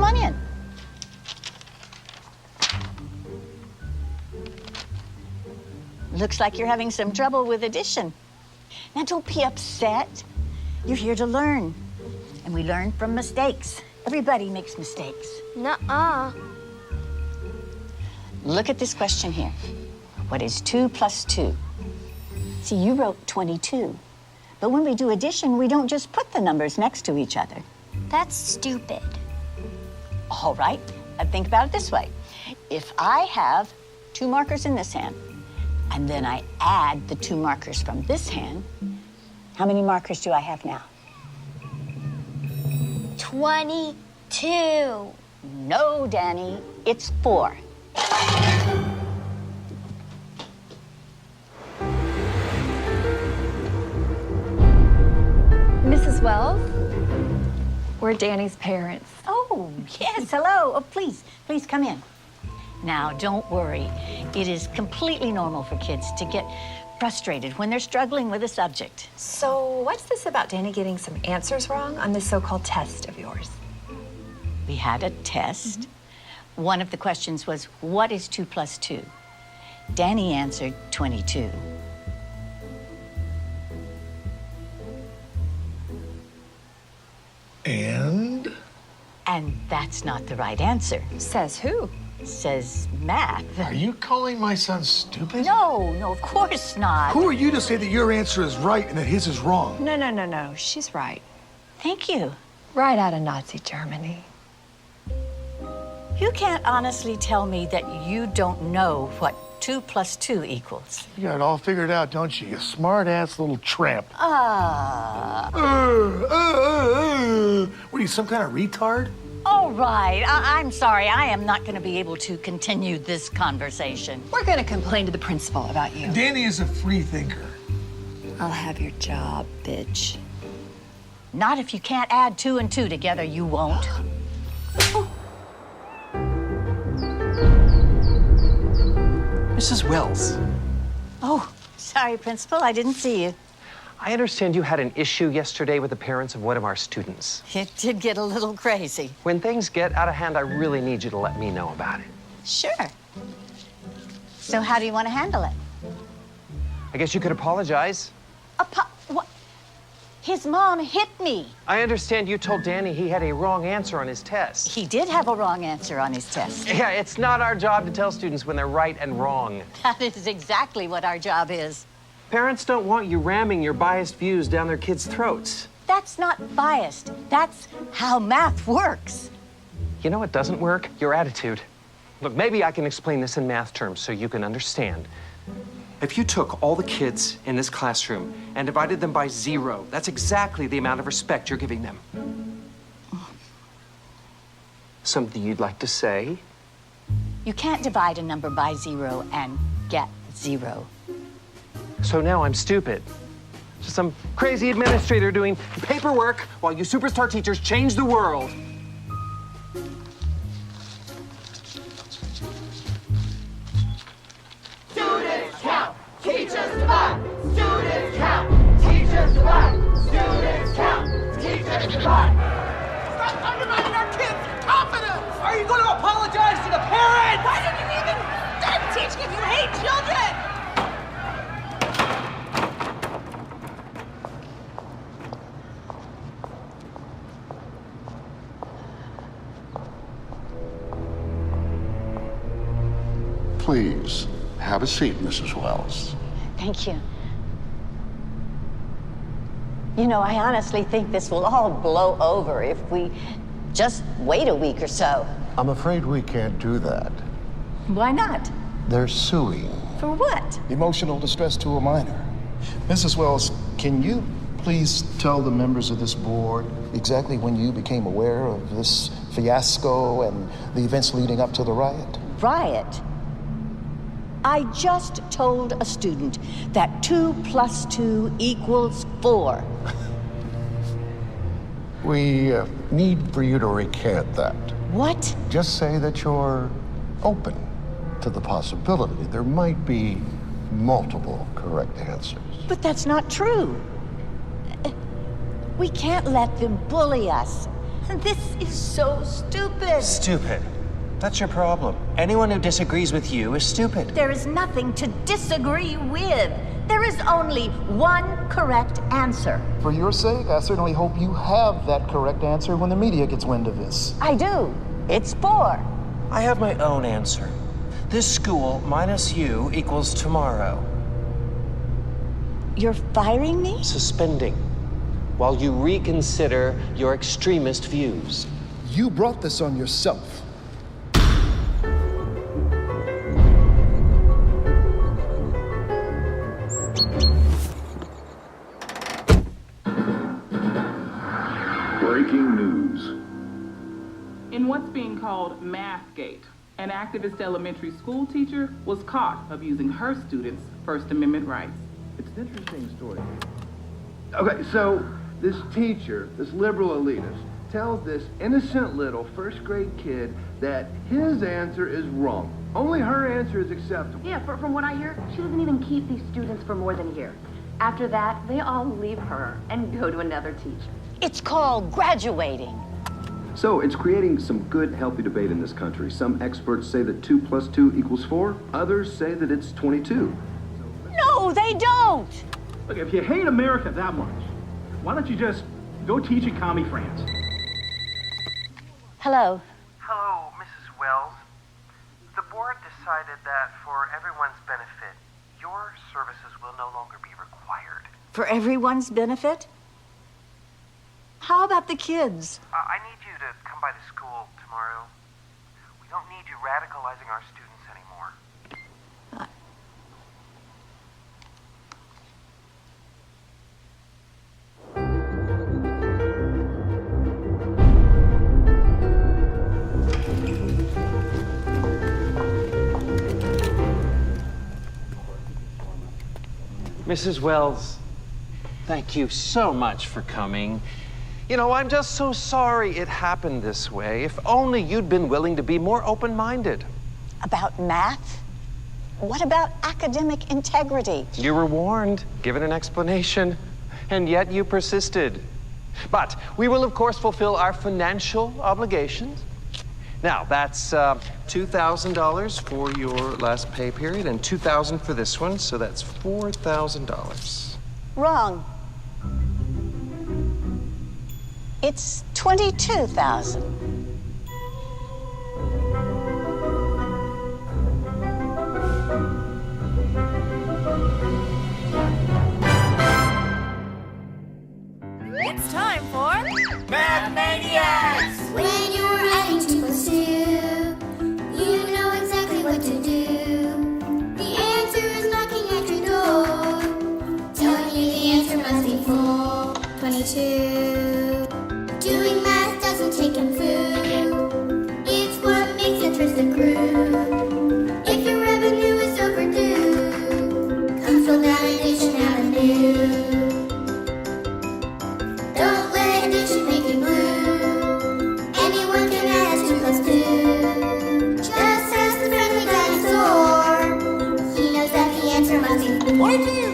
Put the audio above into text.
Come on in. Looks like you're having some trouble with addition. Now, don't be upset. You're here to learn. And we learn from mistakes. Everybody makes mistakes. Nuh-uh. Look at this question here. What is 2 plus 2? See, you wrote 22. But when we do addition, we don't just put the numbers next to each other. That's stupid. All right, think about it this way. If I have 2 markers in this hand, and then I add the 2 markers from this hand, how many markers do I have now? 22. No, Danny, it's 4. Mrs. Wells, we're Danny's parents. Oh, yes, hello. Oh, please come in. Now, don't worry. It is completely normal for kids to get frustrated when they're struggling with a subject. So what's this about Danny getting some answers wrong on this so-called test of yours? We had a test. One of the questions was, what is 2 plus 2? Danny answered 22. And? And that's not the right answer. Says who? Says math. Are you calling my son stupid? No, of course not. Who are you to say that your answer is right and that his is wrong? No. She's right. Thank you. Right out of Nazi Germany. You can't honestly tell me that you don't know what 2 plus 2 equals. You got it all figured out, don't you? You smart-ass little tramp. What are you, some kind of retard? All right, I'm sorry. I am not going to be able to continue this conversation. We're gonna complain to the principal about you. Danny is a free thinker. I'll have your job, bitch. Not if you can't add 2 and 2 together, you won't. Mrs. Wells, Oh, sorry, Principal. I didn't see you. I understand you had an issue yesterday with the parents of one of our students. It did get a little crazy. When things get out of hand, I really need you to let me know about it. Sure. So how do you want to handle it? I guess you could apologize. What? His mom hit me. I understand you told Danny he had a wrong answer on his test. He did have a wrong answer on his test. Yeah, it's not our job to tell students when they're right and wrong. That is exactly what our job is. Parents don't want you ramming your biased views down their kids' throats. That's not biased. That's how math works. You know what doesn't work? Your attitude. Look, maybe I can explain this in math terms so you can understand. If you took all the kids in this classroom and divided them by 0, that's exactly the amount of respect you're giving them. Something you'd like to say? You can't divide a number by 0 and get 0. So now I'm stupid. Just some crazy administrator doing paperwork while you superstar teachers change the world. Students count, teachers divide. Students count, teachers divide. Students count, teachers divide. Stop undermining our kids' confidence! Are you going to apologize to the parents? Why did you even start teaching if you hate children? Please, have a seat, Mrs. Wells. Thank you. You know, I honestly think this will all blow over if we just wait a week or so. I'm afraid we can't do that. Why not? They're suing. For what? Emotional distress to a minor. Mrs. Wells, can you please tell the members of this board exactly when you became aware of this fiasco and the events leading up to the riot? Riot? I just told a student that 2 plus 2 equals 4. We need for you to recant that. What? Just say that you're open to the possibility there might be multiple correct answers. But that's not true. We can't let them bully us. This is so stupid. Stupid. That's your problem. Anyone who disagrees with you is stupid. There is nothing to disagree with. There is only one correct answer. For your sake, I certainly hope you have that correct answer when the media gets wind of this. I do. It's 4. I have my own answer. This school minus you equals tomorrow. You're firing me? Suspending. While you reconsider your extremist views. You brought this on yourself. Breaking news. In what's being called Mathgate, an activist elementary school teacher was caught abusing her students' First Amendment rights. It's an interesting story. Okay, so this teacher, this liberal elitist, tells this innocent little first-grade kid that his answer is wrong. Only her answer is acceptable. Yeah, from what I hear, she doesn't even keep these students for more than a year. After that, they all leave her and go to another teacher. It's called graduating. So it's creating some good, healthy debate in this country. Some experts say that 2 + 2 = 4. Others say that it's 22. No, they don't. Look, if you hate America that much, why don't you just go teach in commie France? Hello. Hello, Mrs. Wells. The board decided that for everyone's benefit, your services will no longer be required. For everyone's benefit? How about the kids? I need you to come by the school tomorrow. We don't need you radicalizing our students anymore. Mrs. Wells, thank you so much for coming. You know, I'm just so sorry it happened this way. If only you'd been willing to be more open-minded. About math? What about academic integrity? You were warned, given an explanation, and yet you persisted. But we will, of course, fulfill our financial obligations. Now, that's $2,000 for your last pay period and $2,000 for this one, so that's $4,000. Wrong. It's 22,000. It's time for Mathematics! When you're adding 2 + 2, you know exactly what to do. The answer is knocking at your door, telling you the answer must be 422. Doing math doesn't take in food. It's what makes interest accrue. If your revenue is overdue, come fill down Addition Avenue. Don't let addition make you blue. Anyone can add 2 + 2. Just ask the friendly dinosaur. He knows that the answer must be 22.